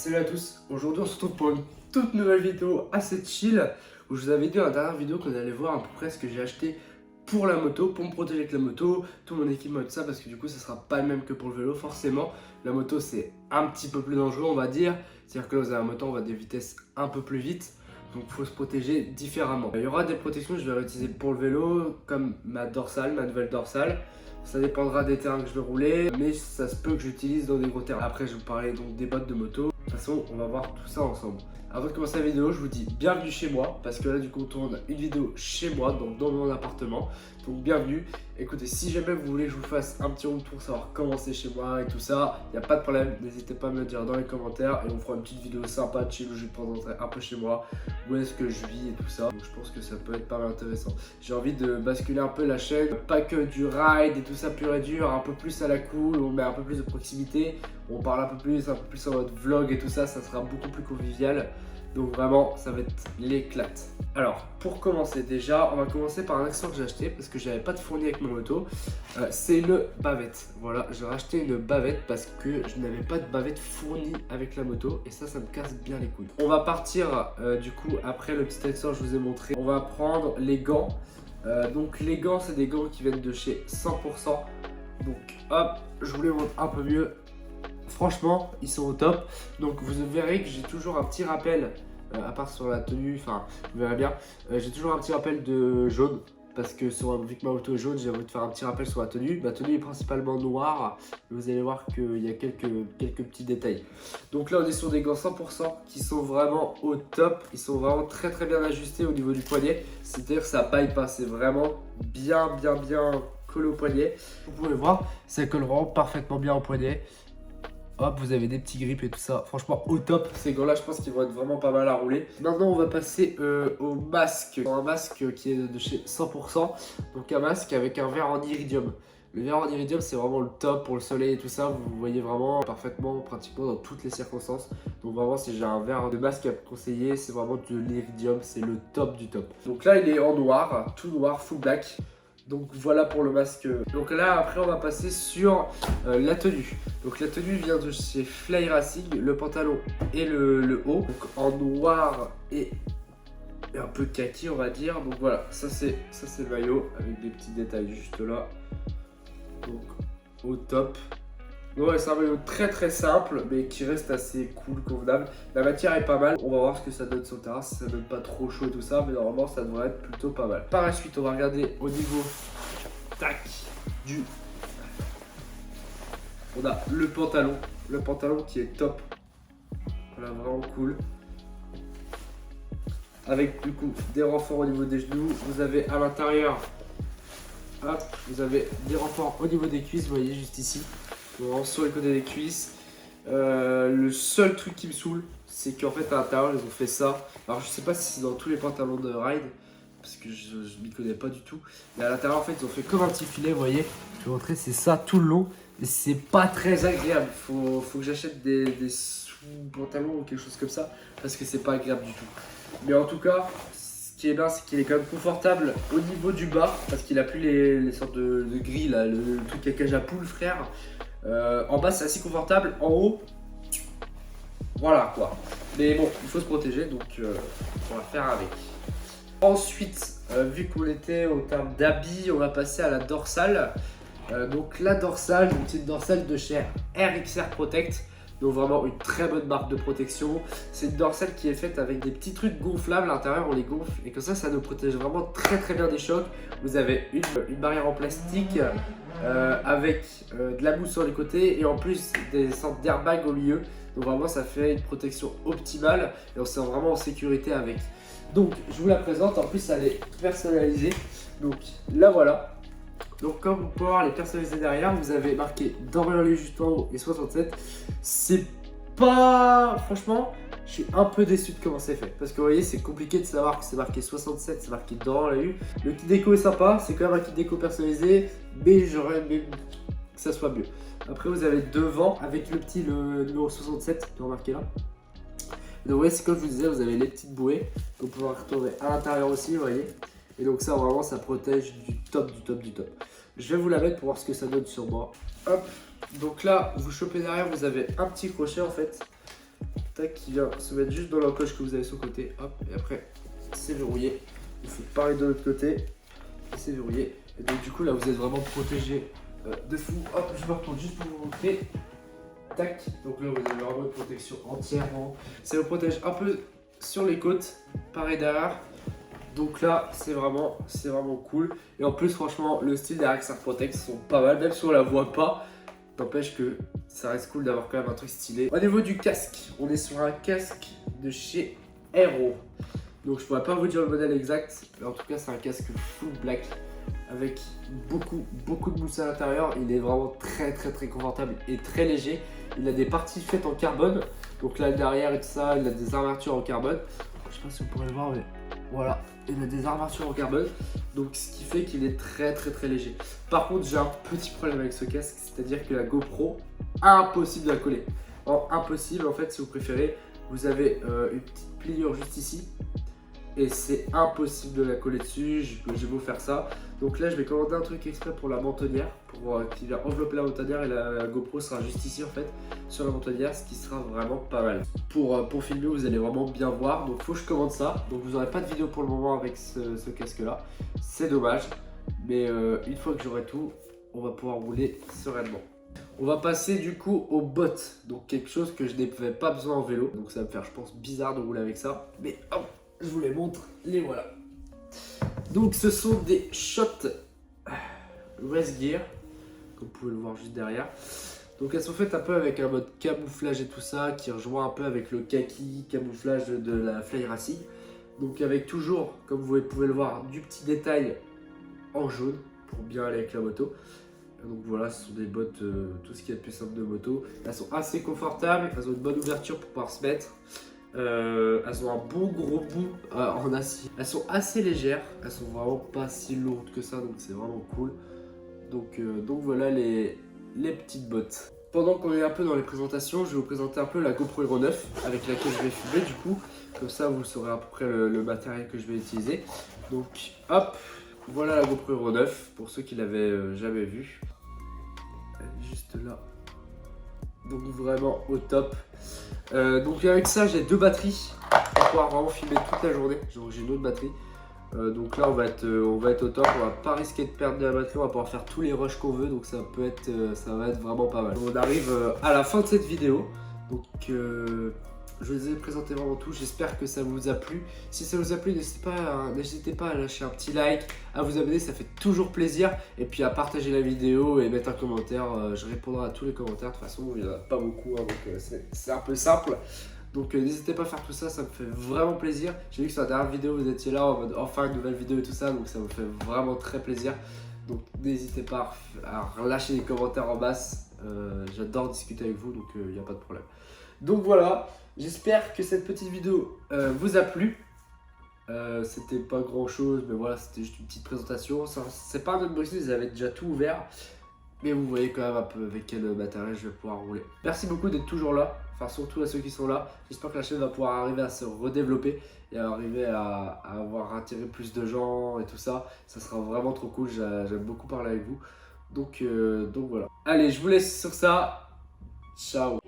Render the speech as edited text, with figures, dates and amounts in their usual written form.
Salut à tous, aujourd'hui on se retrouve pour une toute nouvelle vidéo assez chill où je vous avais dit dans la dernière vidéo qu'on allait voir à peu près ce que j'ai acheté pour la moto, pour me protéger avec la moto, tout mon équipement et tout ça, parce que du coup ça sera pas le même que pour le vélo forcément. La moto c'est un petit peu plus dangereux on va dire, c'est-à-dire que là vous avez la moto on va des vitesses un peu plus vite, donc il faut se protéger différemment. Il y aura des protections que je vais réutiliser pour le vélo, comme ma dorsale, ma nouvelle dorsale. Ça dépendra des terrains que je vais rouler, mais ça se peut que j'utilise dans des gros terrains. Après je vais vous parler donc des bottes de moto. De toute façon, on va voir tout ça ensemble. Avant de commencer la vidéo, je vous dis bienvenue chez moi, parce que là du coup on tourne une vidéo chez moi, donc dans mon appartement. Donc bienvenue. Écoutez, si jamais vous voulez que je vous fasse un petit room tour, savoir comment c'est chez moi et tout ça, il n'y a pas de problème, n'hésitez pas à me le dire dans les commentaires et on fera une petite vidéo sympa, chill, où je vais te présenter un peu chez moi, où est-ce que je vis et tout ça. Donc je pense que ça peut être pas mal intéressant. J'ai envie de basculer un peu la chaîne, pas que du ride et tout ça pur et dur, un peu plus à la cool, on met un peu plus de proximité, on parle un peu plus en mode vlog et tout ça, ça sera beaucoup plus convivial. Donc vraiment, ça va être l'éclate. Alors, pour commencer déjà, on va commencer par un accessoire que j'ai acheté parce que j'avais pas de fourni avec ma moto. C'est une bavette. Voilà, j'ai racheté une bavette parce que je n'avais pas de bavette fournie avec la moto et ça me casse bien les couilles. On va partir du coup après le petit accessoire que je vous ai montré. On va prendre les gants. Donc les gants, c'est des gants qui viennent de chez 100%. Donc hop, je vous les montre un peu mieux. Franchement, ils sont au top. Donc vous verrez que j'ai toujours un petit rappel, à part sur la tenue, enfin vous verrez bien, j'ai toujours un petit rappel de jaune. Parce que vu que ma moto est jaune, j'ai envie de faire un petit rappel sur la tenue. Ma tenue est principalement noire. Vous allez voir qu'il y a quelques petits détails. Donc là on est sur des gants 100% qui sont vraiment au top. Ils sont vraiment très bien ajustés au niveau du poignet. C'est-à-dire que ça paille pas, c'est vraiment bien collé au poignet. Vous pouvez voir, ça colle vraiment parfaitement bien au poignet. Hop, vous avez des petits grips et tout ça. Franchement, au top. Ces gants-là, je pense qu'ils vont être vraiment pas mal à rouler. Maintenant, on va passer au masque. Un masque qui est de chez 100%. Donc, un masque avec un verre en iridium. Le verre en iridium, c'est vraiment le top pour le soleil et tout ça. Vous voyez vraiment parfaitement, pratiquement dans toutes les circonstances. Donc, vraiment, si j'ai un verre de masque à vous conseiller, c'est vraiment de l'iridium. C'est le top du top. Donc là, il est en noir, tout noir, full black. Donc voilà pour le masque. Donc là après on va passer sur la tenue. Donc la tenue vient de chez Fly Racing, le pantalon et le haut. Donc en noir et un peu kaki on va dire. Donc voilà, ça c'est le maillot avec des petits détails juste là. Donc au top. Ouais, c'est un maillot très simple mais qui reste assez cool, convenable. La matière est pas mal, on va voir ce que ça donne sur le terrain, si ça donne pas trop chaud et tout ça, mais normalement ça devrait être plutôt pas mal. Par la suite, on va regarder au niveau on a le pantalon qui est top. Voilà, vraiment cool. Avec du coup des renforts au niveau des genoux, vous avez à l'intérieur, hop, vous avez des renforts au niveau des cuisses, vous voyez juste ici. Vraiment sur les côtés des cuisses. Le seul truc qui me saoule, c'est qu'en fait à l'intérieur ils ont fait ça. Alors je sais pas si c'est dans tous les pantalons de ride, parce que je m'y connais pas du tout. Mais à l'intérieur en fait ils ont fait comme un petit filet, vous voyez. Je vais vous montrer, c'est ça tout le long. Et c'est pas très agréable. Faut que j'achète des sous-pantalons ou quelque chose comme ça, parce que c'est pas agréable du tout. Mais en tout cas, ce qui est bien, c'est qu'il est quand même confortable au niveau du bas, parce qu'il a plus les sortes de grilles là, le truc à cage à poule frère. En bas c'est assez confortable, en haut voilà quoi. Mais bon, il faut se protéger, donc on va faire avec. Ensuite, vu qu'on était au terme d'habits, on va passer à la dorsale. Donc la dorsale, c'est une dorsale de chez RXR Protect. Donc vraiment une très bonne marque de protection. C'est une dorsale qui est faite avec des petits trucs gonflables à l'intérieur, on les gonfle et comme ça nous protège vraiment très bien des chocs. Vous avez une barrière en plastique avec de la mousse sur les côtés et en plus des sortes d'airbags au milieu. Donc vraiment ça fait une protection optimale et on se sent vraiment en sécurité avec. Donc je vous la présente, en plus elle est personnalisée. Donc là voilà. Donc comme vous pouvez voir les personnalisés derrière, vous avez marqué Doriolet juste en haut et 67. C'est pas... Franchement, je suis un peu déçu de comment c'est fait. Parce que vous voyez, c'est compliqué de savoir que c'est marqué 67, c'est marqué Doriolet. Le kit déco est sympa, c'est quand même un kit déco personnalisé, mais j'aurais aimé que ça soit mieux. Après vous avez devant avec le numéro 67 qui est remarqué là. Donc vous voyez, c'est comme je vous disais, vous avez les petites bouées qu'on peut retrouver à l'intérieur aussi, vous voyez. Et donc ça vraiment ça protège du top. Je vais vous la mettre pour voir ce que ça donne sur moi. Hop, donc là vous chopez derrière, vous avez un petit crochet en fait. tac, qui vient se mettre juste dans l'encoche que vous avez sur le côté, hop, et après c'est verrouillé. Vous faites pareil de l'autre côté, et c'est verrouillé. Et donc du coup là vous êtes vraiment protégé de fou. Hop, je me retourne juste pour vous montrer. Tac, donc là vous avez vraiment une protection entièrement. Ça vous protège un peu sur les côtes, pareil derrière. Donc là c'est vraiment cool. Et en plus franchement le style derrière que ça protège sont pas mal, même si on la voit pas. N'empêche que ça reste cool d'avoir quand même un truc stylé. Au niveau du casque, on est sur un casque de chez Aero. Donc je pourrais pas vous dire le modèle exact, mais en tout cas c'est un casque full black avec beaucoup de mousse à l'intérieur. Il est vraiment très confortable et très léger. Il a des parties faites en carbone, donc là derrière et tout ça, il a des armatures en carbone. Je sais pas si vous pourrez le voir, mais voilà, il a des armatures en carbone, donc ce qui fait qu'il est très léger. Par contre, j'ai un petit problème avec ce casque, c'est-à-dire que la GoPro, impossible de la coller. Alors, impossible, en fait, si vous préférez, vous avez une petite pliure juste ici, et c'est impossible de la coller dessus. J'ai beau faire ça. Donc là je vais commander un truc exprès pour la mentonnière, qui va envelopper la mentonnière, et la GoPro sera juste ici en fait sur la mentonnière, ce qui sera vraiment pas mal. Pour filmer vous allez vraiment bien voir, donc faut que je commande ça. Donc vous n'aurez pas de vidéo pour le moment avec ce casque là, c'est dommage, mais une fois que j'aurai tout, on va pouvoir rouler sereinement. On va passer du coup aux bottes, donc quelque chose que je n'avais pas besoin en vélo, donc ça va me faire je pense bizarre de rouler avec ça, mais hop, je vous les montre, les voilà. Donc ce sont des Shot Race Gear, comme vous pouvez le voir juste derrière. Donc elles sont faites un peu avec un mode camouflage et tout ça, qui rejoint un peu avec le kaki camouflage de la Fly Racing. Donc avec toujours, comme vous pouvez le voir, du petit détail en jaune, pour bien aller avec la moto. Donc voilà, ce sont des bottes, tout ce qui est de plus simple de moto. Elles sont assez confortables, elles ont une bonne ouverture pour pouvoir se mettre. Elles ont un bon gros bout en acier. Elles sont assez légères, elles sont vraiment pas si lourdes que ça, donc c'est vraiment cool. Donc voilà les petites bottes. Pendant qu'on est un peu dans les présentations, je vais vous présenter un peu la GoPro Hero 9 avec laquelle je vais filmer du coup. Comme ça vous saurez à peu près le matériel que je vais utiliser. Donc hop, voilà la GoPro Hero 9 pour ceux qui l'avaient jamais vue. Elle est juste là. Donc vraiment au top. Donc avec ça j'ai deux batteries pour pouvoir vraiment filmer toute la journée. Donc j'ai une autre batterie. Donc là on va être au top, on va pas risquer de perdre de la batterie, on va pouvoir faire tous les rushs qu'on veut, donc ça va être vraiment pas mal. On arrive à la fin de cette vidéo, donc je vous ai présenté vraiment tout, j'espère que ça vous a plu. Si ça vous a plu, n'hésitez pas à lâcher un petit like, à vous abonner, ça fait toujours plaisir, et puis à partager la vidéo et mettre un commentaire. Je répondrai à tous les commentaires, de toute façon il n'y en a pas beaucoup, hein, donc c'est un peu simple. Donc n'hésitez pas à faire tout ça, ça me fait vraiment plaisir. J'ai vu que sur la dernière vidéo vous étiez là en mode enfin une nouvelle vidéo et tout ça, donc ça me fait vraiment très plaisir. Donc n'hésitez pas à relâcher des commentaires en masse, j'adore discuter avec vous, donc il n'y a pas de problème. Donc voilà, j'espère que cette petite vidéo vous a plu. C'était pas grand chose, mais voilà, c'était juste une petite présentation. C'est pas un unboxing, ils avaient déjà tout ouvert. Mais vous voyez quand même un peu avec quel matériel je vais pouvoir rouler. Merci beaucoup d'être toujours là, enfin surtout à ceux qui sont là. J'espère que la chaîne va pouvoir arriver à se redévelopper et à arriver à avoir attiré plus de gens et tout ça. Ça sera vraiment trop cool, j'aime beaucoup parler avec vous. Donc voilà. Allez, je vous laisse sur ça. Ciao.